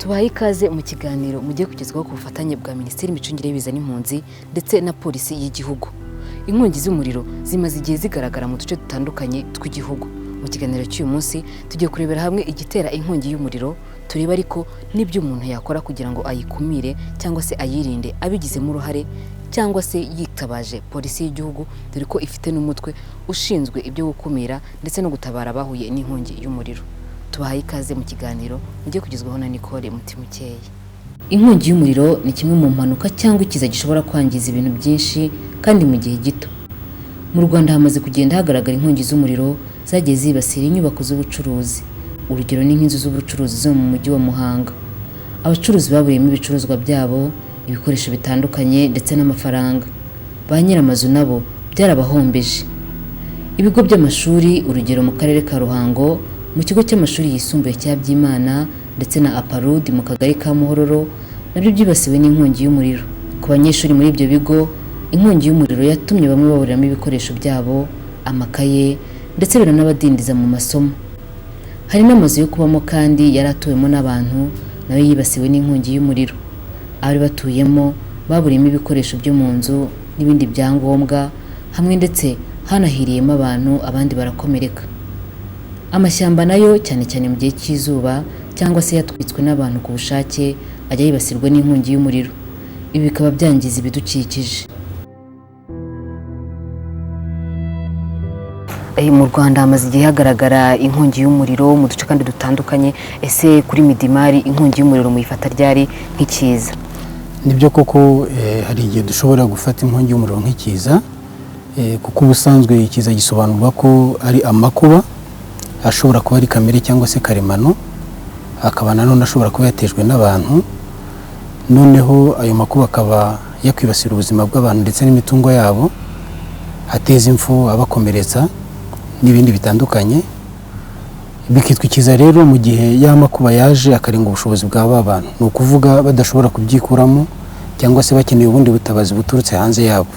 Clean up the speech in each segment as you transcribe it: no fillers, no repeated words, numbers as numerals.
tubaye ikaze mu kiganiro mugiye kugezwaho ku bufatanye bwa Minisiteri y'Imicungire y'Ibiza n'Impunzi ndetse na Polisi y'Igihugu. Inkongi z'umuriro zimaze igihe zigaragara mu duce dutandukanye tw'igihugu. Mu kiganiro cy'uyu munsi tugiye kurebera hamwe igitera inkongi y'umuriro, tureba ariko n'ibyo umuntu yakora kugira ngo ayikumire cyangwa se ayirinde abigizemo uruhare cyangwa se yitabaje Polisi y'Igihugu, dore ko ifite n'umutwe ushinzwe ibyo gukumira ndetse no gutabara abahuye n'inkongi y'umuriro. Tubahaye ikaze mu kiganiro mugiye kugezwaho na Nicole Mutimukeye. Inkongi y'umuriro ni kimwe mu mpanuka cyangwa ikiza gishobora kwangiza ibintu byinshi kandi mu gihe gito. Mu Rwanda hamaze kugenda hagaragara inkongi z'umuriro zagiye zibasira inyubako z'ubucuruzi. Urugero ni nk'inzu z'ubucuruzi zo mu mujyi wa Muhanga. Abacuruzi baburiyemo ibicuruzwa byabo, ibikoresho bitandukanye ndetse n'amafaranga. Ba nyir'amazu nabo byarabahombeje. Ibigo by'amashuri, urugero mu karere ka Ruhango, mu kigo cy'amashuri yisumbuye cya Byimana ndetse na Aparud mu kagari ka Muhororo, nabyo byibasiwe n'inkongi y'umuriro. Ku banyeshuri muri ibyo bigo, inkongi y'umuriro yatumye bamwe baburiramo ibikoresho byabo, amakaye ndetse biranabadindiza mu masomo. Hari n'amazu yo kubamo kandi yari atuwemo n'abantu nayo yibasiwe n'inkongi y'umuriro. Abari batuyemo baburiyemo ibikoresho byo mu nzu n'ibindi byangombwa, hamwe ndetse hanahiriyemo abantu, abandi barakomereka. Amashyamba nayo cyane cyane mu gihe cy'izuba cyangwa se yatwitswe n'abantu ku bushake ajya yibasirwa n'inkongi y'umuriro. Ibi bikaba byangiza ibidukikije. Mu Rwanda hamaze igihe hagaragara inkongi y'umuriro mu duce kandi dutandukanye. Ese kuri Midimari inkongi y'umuriro muyifata ryari nk'ikiza? Nibyo koko hari igihe dushobora gufata inkongi y'umuriro nk'ikiza, kuko ubusanzwe ikiza gisobanurwa ko ari amakuba ashobora kuba ari kamere cyangwa se karemano, akaba nanone ashobora kuba yatejwe n'abantu, noneho ayo makuba akaba yakwibasira ubuzima bw'abantu ndetse n'imitungo yabo, ateza impfu, abakomeretsa n'ibindi bitandukanye. Bikitwa ikiza rero mu gihe ya makuba yaje akarenga ubushobozi bw'aba bantu, ni ukuvuga badashobora kubyikuramo cyangwa se bakeneye ubundi butabazi buturutse hanze yabo.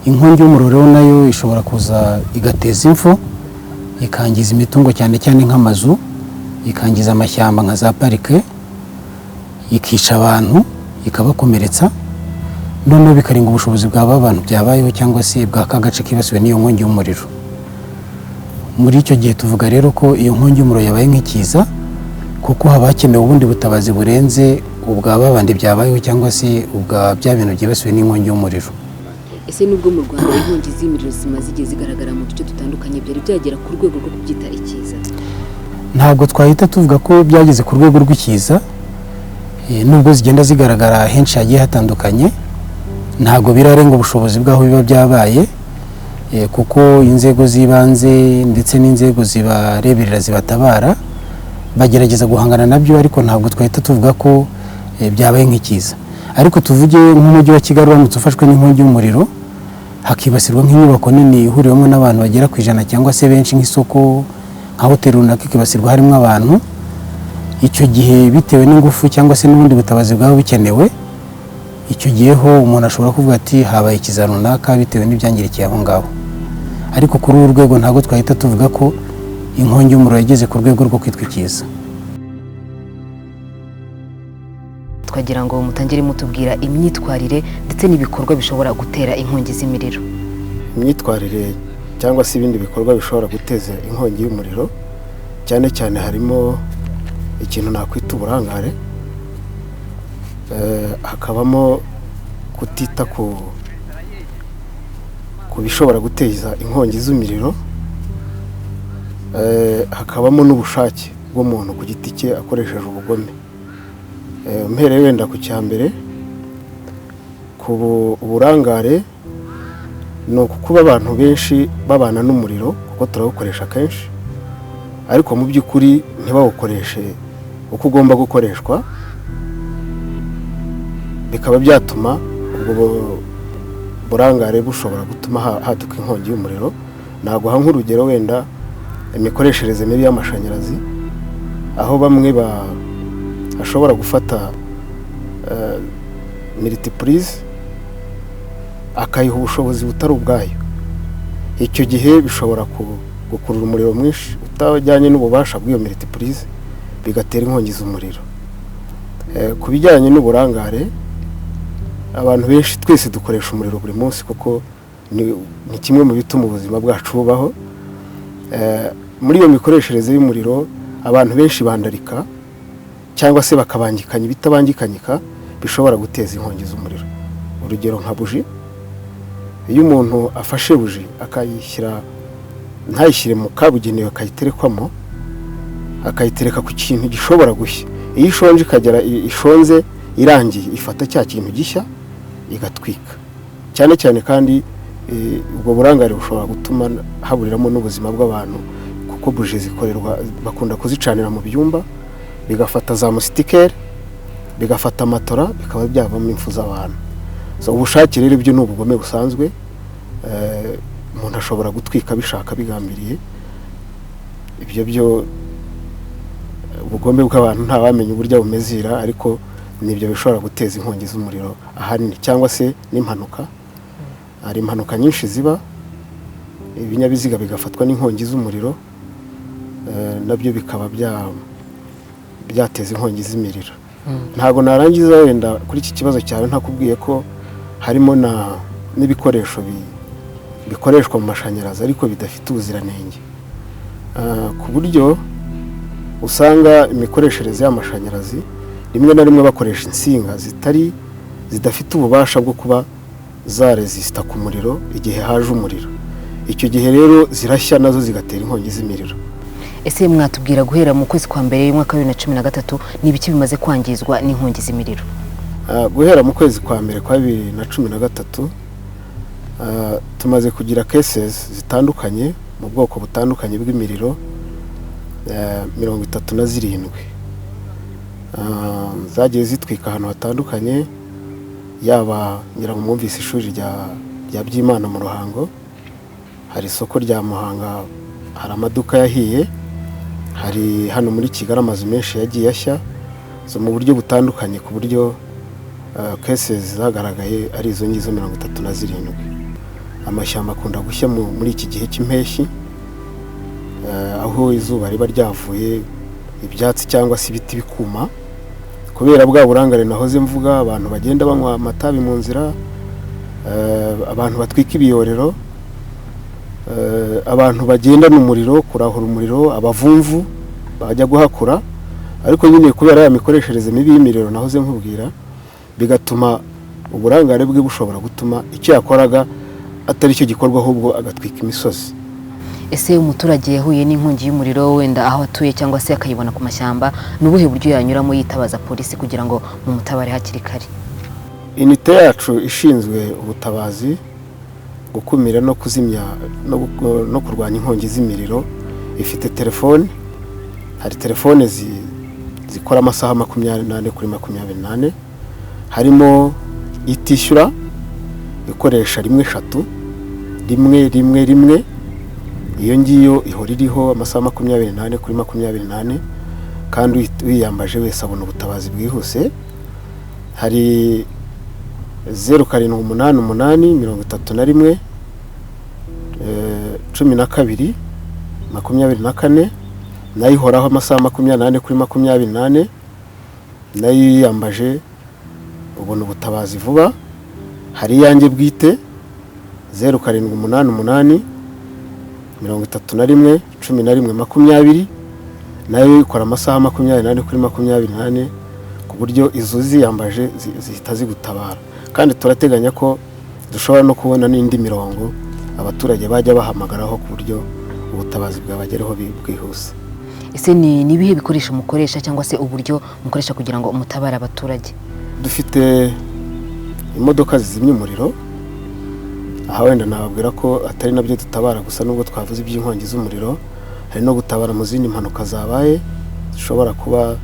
Inkongi y'umuriro nayo ishobora kuza igateza impfu, ikangiza imitungo cyane cyane nk'amazu, ikangiza amashyamba nka za parike, ikica abantu, ikabakomeretsa, noneho bikarenga ubushobozi bw'aba bantu byabayeho cyangwa se bw'aka gace kibasiwe n'iyo nkongi y'umuriro. Muri icyo gihe tuvuga rero ko iyo nkongi y'umuriro yabaye nk'ikiza, kuko haba hakenewe ubundi butabazi burenze ubw'aba bandi byabayeho cyangwa se ubwa bya bintu byibasiwe n'inkongi y'umuriro. Ese nubwo mu Rwanda inkongi z'imiriro zimaze igihe zigaragara mu duce dutandukanye, byari byagera ku rwego rwo kubyita ikiza? Ntabwo twahita tuvuga ko byageze ku rwego rw'ikiza, nubwo zigenda zigaragara henshi hagiye hatandukanye, ntabwo birarenga ubushobozi bw'aho biba byabaye, kuko inzego z'ibanze ndetse n'inzego zibareberera zibatabara bagerageza guhangana nabyo, ariko ntabwo twahita tuvuga ko byabaye nk'ikiza. Ariko tuvuge nk'umujyi wa Kigali uramutse ufashwe n'inkongi y'umuriro, hakibasirwa nk'inyubako nini ihuriwemo n'abantu bagera ku 100 cyangwa se benshi, nk'isoko, nka hoteli runaka ikibasirwa harimo abantu, icyo gihe bitewe n'ingufu cyangwa se n'ubundi butabazi bwaba bukenewe, icyo gihe ho umuntu ashobora kuvuga ati habaye ikiza runaka bitewe n'ibyangirikiye aho ngaho. Ariko kuri uru rwego ntabwo twahita tuvuga ko inkongi y'umuriro yageze ku rwego rwo kwitwa ikiza. Twagira ngo mutangire mutubwira imyitwarire ndetse n'ibikorwa bishobora gutera inkongi z'imiriro. Imyitwarire cyangwa se ibindi bikorwa bishobora guteza inkongi y'umuriro, cyane cyane harimo ikintu nakwita uburangare, hakabamo kutita ku bishobora guteza inkongi z'imiriro, hakabamo n'ubushake bw'umuntu ku giti cye akoresheje ubugome. Mpereye wenda ku cyambere, ku burangare, ni ukuba abantu benshi babana n'umuriro kuko turawukoresha kenshi, ariko mu by'ukuri ntibawukoreshe uko ugomba gukoreshwa, bikaba byatuma ubwo burangare bushobora gutuma haduka inkongi y'umuriro. Naguha nk'urugero wenda imikoreshereze mibi y'amashanyarazi, aho bamwe ashobora gufata multiprise akayiha ubushobozi butari ubwayo. Icyo gihe bishobora gukurura umuriro mwinshi utajyanye n'ububasha bw'iyo multiprise, bigatera inkongi z'umuriro. Ku bijyanye n'uburangare, abantu benshi twese dukoresha umuriro buri munsi kuko ni kimwe mu bituma ubuzima bwacu bubaho. Muri iyo mikoreshereze y'umuriro abantu benshi bandarika cyangwa se bakabangikanya ibitabangikanyika bishobora guteza inkongi z'umuriro. Urugero nka buji, iyo umuntu afashe buji akayishyira ntayishyire mu kabugenewe akayiterekwamo, akayitereka ku kintu gishobora gushya, iyo ishonje ikagera ishonze irangiye ifata cya kintu gishya igatwika. Cyane cyane kandi ubwo burangare bushobora gutuma haburiramo n'ubuzima bw'abantu kuko buji zikorerwa bakunda kuzicanira mu byumba bigafata za musitikeri, bigafata matora, bikaba byavamo impfu z'abantu. Ubushake rero ibyo ni ubugome busanzwe, umuntu ashobora gutwika bishaka bigambiriye. Ibyo byo ubugome bw'abantu ntawamenya uburyo bumezira, ariko nibyo bishobora guteza inkongi z'umuriro ahanini, cyangwa se n'impanuka. Hari impanuka nyinshi ziba, ibinyabiziga bigafatwa n'inkongi z'umuriro, nabyo bikaba byateza inkongi z'imiriro. Ntabwo narangiza wenda kuri iki kibazo cyawe ntakubwiye ko harimo n'ibikoresho bikoreshwa mu mashanyarazi ariko bidafite ubuziranenge, ku buryo usanga imikoreshereze y'amashanyarazi rimwe na rimwe bakoresha insinga zidafite ububasha bwo kuba zarezisita ku muriro igihe haje umuriro. Icyo gihe rero zirashya nazo zigatera inkongi z'imiriro. Ese mwatubwira guhera mu kwezi kwa mbere y'umwaka wa 2013 ni ibiki bimaze kwangizwa n'inkongi z'imiriro? Guhera mu kwezi kwa mbere kwa 2013 tumaze kugira cases zitandukanye mu bwoko butandukanye bw'imiriro 37 zagiye zitwika ahantu hatandukanye, yaba nyiramwumvise ishuri rya Byimana mu Ruhango, hari isoko rya Muhanga, hari amaduka yahiye, hari hano muri Kigali amazu menshi yagiye ashya, mu buryo butandukanye, ku buryo cases zagaragaye ari izo ngizo 37. Amashyamba akunda gushya muri iki gihe cy'impeshyi, aho izuba riba ryavuye, ibyatsi cyangwa se ibiti bikuma kubera bwa burangare nahoze mvuga. Abantu bagenda banywa amatabi mu nzira, abantu batwika ibiyorero, abantu bagenda n'umuriro, kurahura umuriro, abavumvu bajya guhakura. Ariko nyine kubera ya mikoreshereze mibi y'imiriro nahoze nkubwira, bigatuma uburangare bwe bushobora gutuma icyo yakoraga atari cyo gikorwa, ahubwo agatwika imisozi. Ese umuturage yahuye n'inkongi y'umuriro wenda aho atuye cyangwa se akayibona ku mashyamba, n'ubuhe buryo yanyuramo yitabaza polisi kugira ngo mumutabare hakiri kare? Inite yacu ishinzwe ubutabazi, gukumira no kuzimya no kurwanya inkongi z'imiriro ifite telefone. Hari telefone zikora amasaha 24 kuri 24, harimo itishyura ikoresha 1 iyo ngiyo ihora iriho amasaha 24 kuri 24, kandi wiyambaje wese abona ubutabazi bwihuse. Hari 0788 31 12 24, nayo ihoraho amasaha 24 kuri 24, nayo yiyambaje ubona ubutabazi vuba. Hari yanjye bwite 0788 31 11 20, nayo ikora amasaha 24 kuri 24, ku buryo izo ziyambaje zihita zigutabara. Kandi turateganya ko dushobora no kubona n'indi mirongo abaturage bajya bahamagaraho ku buryo ubutabazi bwabageraho bwihuse. Ese ni ibihe bikoresho mukoresha cyangwa se uburyo mukoresha kugira ngo umutabare abaturage? Dufite imodoka zizimya umuriro, aha wenda nababwira ko atari nabyo dutabara gusa, nubwo twavuze iby'inkongi z'umuriro, hari no gutabara mu zindi mpanuka zabaye zishobora kuba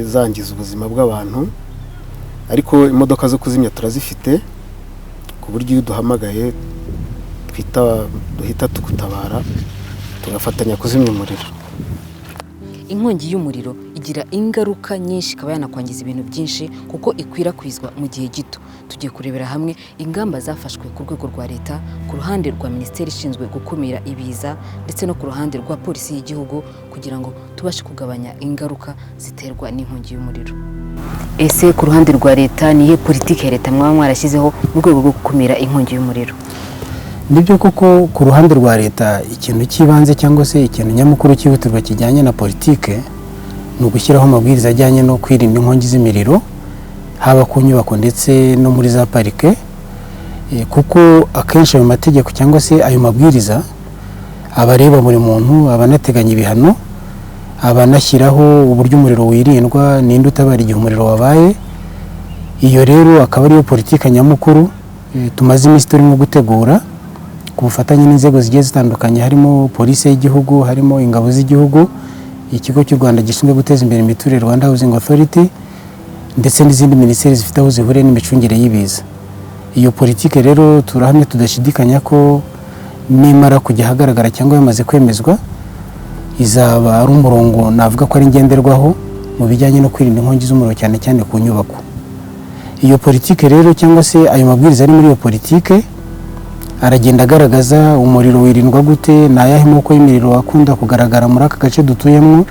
zangiza ubuzima bw'abantu. Ariko imodoka zo kuzimya turazifite, ku buryo iyo duhamagaye duhita tugutabara tugafatanya kuzimya umuriro. Inkongi y'umuriro igira ingaruka nyinshi, ikaba yanakwangiza ibintu byinshi kuko ikwirakwizwa mu gihe gito. Tugiye kurebera hamwe ingamba zafashwe ku rwego rwa leta, ku ruhande rwa minisiteri ishinzwe gukumira ibiza ndetse no ku ruhande rwa polisi y'igihugu kugira ngo tubashe kugabanya ingaruka ziterwa n'inkongi y'umuriro. Ese ku ruhande rwa leta nihe politiki ya leta mwaba mwarashyizeho mu rwego rwo gukumira inkongi y'umuriro? Nibyo koko ku ruhande rwa leta ikintu cy'ibanze cyangwa se ikintu nyamukuru cyihutirwa kijyanye na politike ni ugushyiraho amabwiriza ajyanye no kwirinda inkongi z'imiriro, haba ku nyubako ndetse no muri za parike, kuko akenshi ayo mategeko cyangwa se ayo mabwiriza abareba buri muntu, abanateganya ibihano, abanashyiraho uburyo umuriro wirindwa, ninde utabara igihe umuriro wabaye. Iyo rero akaba ariyo politike nyamukuru tumaze iminsi turimo gutegura ku bufatanye n'inzego zigiye zitandukanye, harimo polisi y'igihugu, harimo ingabo z'igihugu, ikigo cy'u Rwanda gishinzwe guteza imbere imiturire Rwanda Housing Authority, ndetse n'izindi minisiteri zifite aho zihuriye n'imicungire y'ibiza. Iyo politike rero turahamya tudashidikanya ko nimara kujya ahagaragara cyangwa yamaze kwemezwa, izaba ari umurongo navuga ko ari ngenderwaho mu bijyanye no kwirinda inkongi z'umuriro cyane cyane ku nyubako. Iyo politike rero cyangwa se ayo mabwiriza ari muri iyo politike aragenda agaragaza umuriro wirindwa gute, ni ayahe moko y'imiriro akunda kugaragara muri aka gace dutuyemo,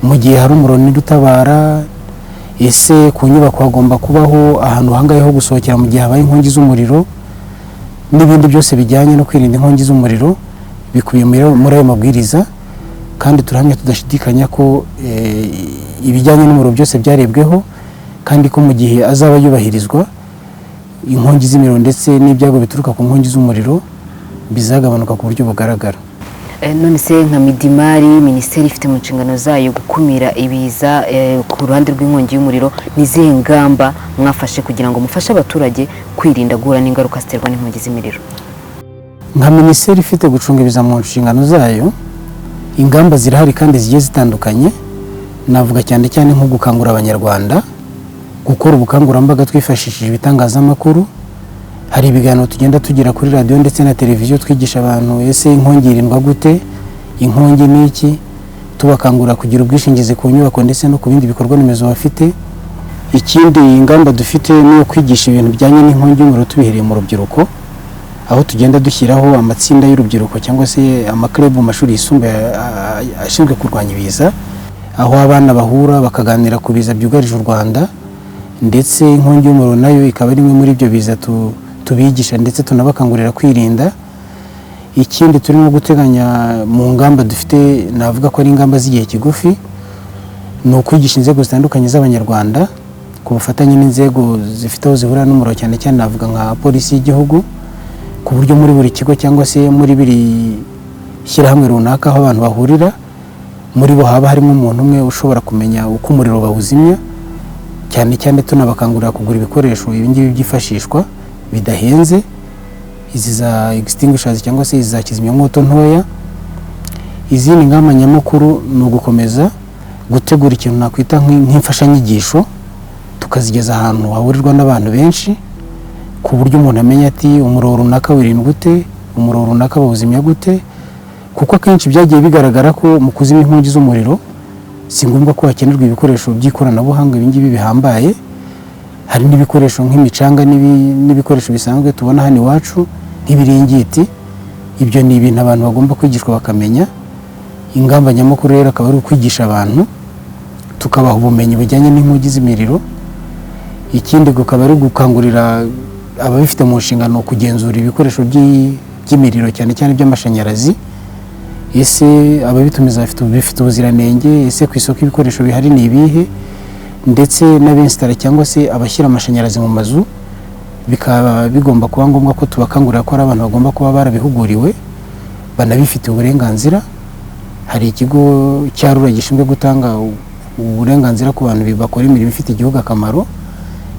mu gihe hari umuriro ninde utabara, ese ku nyubako hagomba kubaho ahantu hangahe ho gusohokera mu gihe habaye inkongi z'umuriro, n'ibindi byose bijyanye no kwirinda inkongi z'umuriro bikubiye muri ayo mabwiriza. Kandi turahamya tudashidikanya ko ibijyanye n'umuriro byose byarebweho, kandi ko mu gihe azaba yubahirizwa inkongi z'imiriro ndetse n'ibyago bituruka ku nkongi z'umuriro bizagabanuka ku buryo bugaragara. None se nka Midimari, minisiteri ifite mu nshingano zayo gukumira ibiza, ku ruhande rw'inkongi y'umuriro n'izihe ngamba mwafashe kugira ngo mufashe abaturage kwirinda guhura n'ingaruka ziterwa n'inkongi z'imiriro? Nka minisiteri ifite gucunga ibiza mu nshingano zayo, ingamba zirahari kandi zigiye zitandukanye. Navuga cyane cyane nko gukangurira abanyarwanda gukora ubukangurambaga twifashishije ibitangazamakuru. Hari ibiganiro tugenda tugira kuri radiyo ndetse na televiziyo twigisha abantu ese inkongi irindwa gute, inkongi ni iki, tubakangurira kugira ubwishingizi ku nyubako ndetse no ku bindi bikorwa remezo bafite. Ikindi ingamba dufite ni kwigisha ibintu bijyanye n'inkongi y'umuriro tubihereye mu rubyiruko, aho tugenda dushyiraho amatsinda y'urubyiruko cyangwa se amaklub mu mashuri yisumbuye ashinzwe kurwanya ibiza, aho abana bahura bakaganira ku biza byugarije u Rwanda, ndetse inkongi y'umuriro nayo ikaba ari imwe muri ibyo biza tubigisha ndetse tunabakangurira kwirinda. Ikindi turimo guteganya mu ngamba dufite, navuga ko ari ingamba z'igihe kigufi, ni ukwigisha inzego zitandukanye z'abanyarwanda ku bufatanye n'inzego zifite aho zihurira n'umuriro, cyane cyane navuga nka polisi y'igihugu, ku buryo muri buri kigo cyangwa se muri buri shyirahamwe runaka aho abantu bahurira, muri bo haba harimo umuntu umwe ushobora kumenya uko umuriro bawuzimya, cyane cyane tunabakangurira kugura ibikoresho ibingibi byifashishwa bidahenze, izi za extinguishers cyangwa se izi za kizimyamwoto ntoya. Izindi ngamba nyamukuru ni ugukomeza gutegura ikintu nakwita nk'imfashanyigisho, tukazigeza ahantu hahurirwa n'abantu benshi, ku buryo umuntu amenya ati umuriro runaka wirindwa gute, umuriro runaka bawuzimya gute, kuko akenshi byagiye bigaragara ko mu kuzimya inkongi z'umuriro si ngombwa ko hakenerwa ibikoresho by'ikoranabuhanga ibingibi bihambaye. Hari n'ibikoresho nk'imicanga n'ibikoresho bisanzwe tubona hano iwacu nk'ibiringiti. Ibyo ni ibintu abantu bagomba kwigishwa bakamenya. Ingamba nyamukuru rero akaba ari ukwigisha abantu, tukabaha ubumenyi bujyanye n'inkongi z'imiriro. Ikindi akaba ari gukangurira ababifite mu nshingano kugenzura ibikoresho by'imiriro cyane cyane by'amashanyarazi. Ese ababitumiza bifite ubuziranenge, ese ku isoko ibikoresho bihari ni ibihe, ndetse n'abensitara cyangwa se abashyira amashanyarazi mu mazu bikaba bigomba kuba ngombwa ko tubakangurira ko ari abantu bagomba kuba barabihuguriwe, banabifitiye uburenganzira. Hari ikigo cya RURA gishinzwe gutanga uburenganzira ku bantu bakora imirimo ifite igihugu akamaro.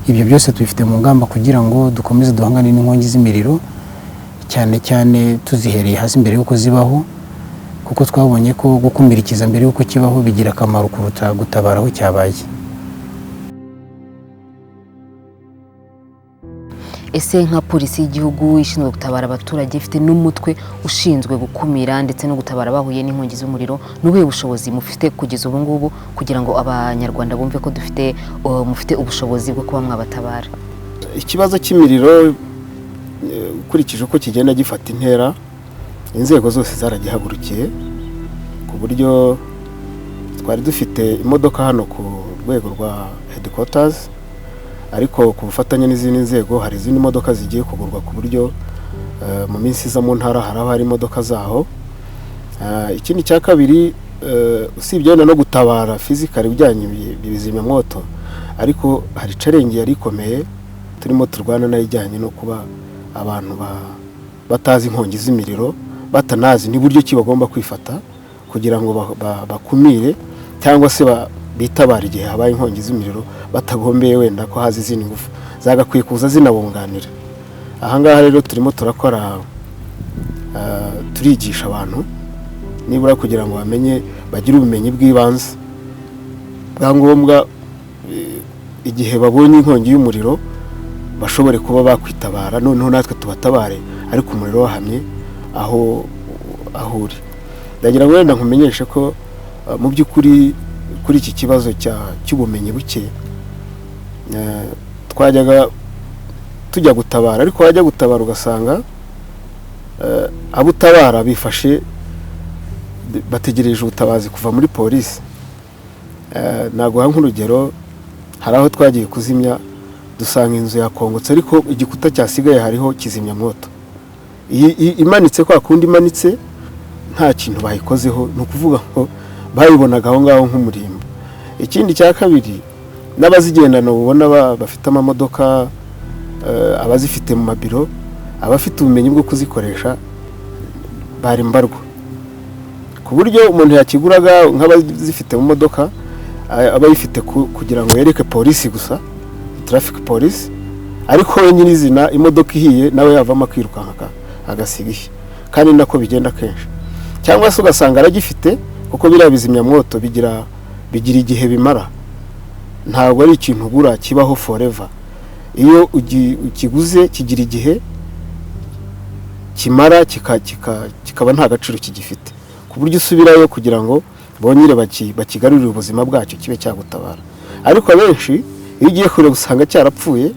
Ibyo byose tubifite mu ngamba kugira ngo dukomeze duhangane n'inkongi z'imiriro, cyane cyane tuzihereye hasi mbere y'uko zibaho, kuko twabonye ko gukumira ikiza mbere y'uko kibaho bigira akamaro kuruta gutabara aho cyabaye. ese nka polisi y'igihugu ishinzwe gutabara abaturage ifite n'umutwe ushinzwe gukumira ndetse no gutabara bahuye n'inkongi z'umuriro, n'ubuhe bushobozi mufite kugeza ubu ngubu kugira ngo abanyarwanda bumve ko mufite ubushobozi bwo kuba mwabatabara? Ikibazo cy'imiriro ukurikije uko kigenda gifata intera, inzego zose zaragihagurukiye ku buryo twari dufite imodoka hano ku rwego rwa headquarters, ariko ku bufatanye n'izindi nzego hari izindi modoka zigiye kugurwa ku buryo mu minsi iza mu ntara hari imodoka zaho. Ikindi cya kabiri, usibye no gutabara physically bijyanye bizimyamwoto, ariko hari challenge yari ikomeye turimo turwana nayo ijyanye no kuba abantu batazi inkongi z'imiriro, batanazi n'uburyo ki bagomba kwifata kugira ngo bakumire cyangwa se bitabara igihe habaye inkongi z'imiriro, batagombeye wenda ko hazi izindi ngufu zagakwiye kuza zinabunganira. Ahangaha rero turimo turakora, turigisha abantu nibura kugira ngo bamenye, bagire ubumenyi bw'ibanze bwa ngombwa igihe babonye inkongi y'umuriro bashobore kuba bakwitabara, noneho natwe tubatabare ariko umuriro wahamye aho uri. Ndagira ngo wenda nkumenyeshe ko mu by'ukuri kuri iki kibazo cy'ubumenyi buke, twajyaga tujya gutabara, ariko wajya gutabara ugasanga abo utabara bifashe bategereje ubutabazi kuva muri polisi. Naguha nk'urugero, hari aho twagiye kuzimya dusanga inzu yakongotse, ariko igikuta cyasigaye hariho kizimyamwoto imanitse, kwa kundi imanitse nta kintu bayikozeho, ni ukuvuga ngo bayibonaga aho ngaho nk'umurimbo. Ikindi cya kabiri, n'abazigendana ubona bafite amamodoka, abazifite mu mabiro, abafite ubumenyi bwo kuzikoresha bari mbarwa, ku buryo umuntu yakiguraga nk'abazifite mu modoka abayifite kugira ngo yereke polisi gusa, traffic police, ariko nyirizina imodoka ihiye nawe yavamo akirukanka agasiga ishya, kandi nako bigenda kenshi. Cyangwa se ugasanga aragifite, kuko biriya bizimyamwoto bigira igihe bimara, ntabwo ari ikintu ugura kibaho forever. Iyo ukiguze kigira igihe kimara kikaba nta gaciro kigifite, ku buryo usubirayo kugira ngo bongere bakigarurire ubuzima bwacyo kibe cyagutabara. Ariko abenshi iyo ugiye kure gusanga cyarapfuye,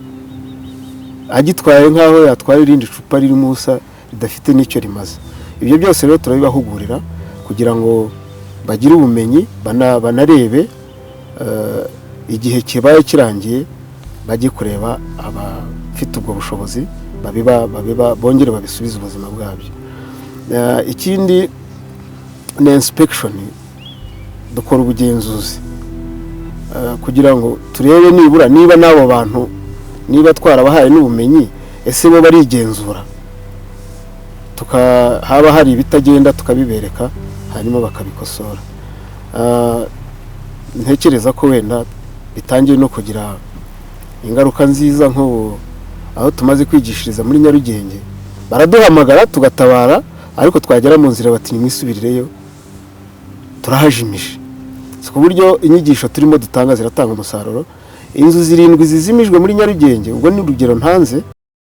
agitwaye nk'aho yatwara irindi cupa ririmo ubusa ridafite n'icyo rimaze. Ibyo byose rero turabibahugurira kugira ngo bagire ubumenyi, banarebe igihe kibaye kirangiye bajye kureba abafite ubwo bushobozi, bongere babisubize ubuzima bwabyo. Ikindi ni inspection, dukora ubugenzuzi kugira ngo turebe nibura niba n'abo bantu niba twarabahaye n'ubumenyi, ese bo barigenzura, haba hari ibitagenda tukabibereka hanyuma bakabikosora. Ntekereza ko wenda bitangiye no kugira ingaruka nziza, nk'ubu aho tumaze kwigishiriza muri Nyarugenge baraduhamagara tugatabara, ariko twagera mu nzira bati nimwisubirireyo turahajimije. Ku buryo inyigisho turimo dutanga ziratanga umusaruro. Inzu 7 zizimijwe muri Nyarugenge, ubwo ni urugero ntanze,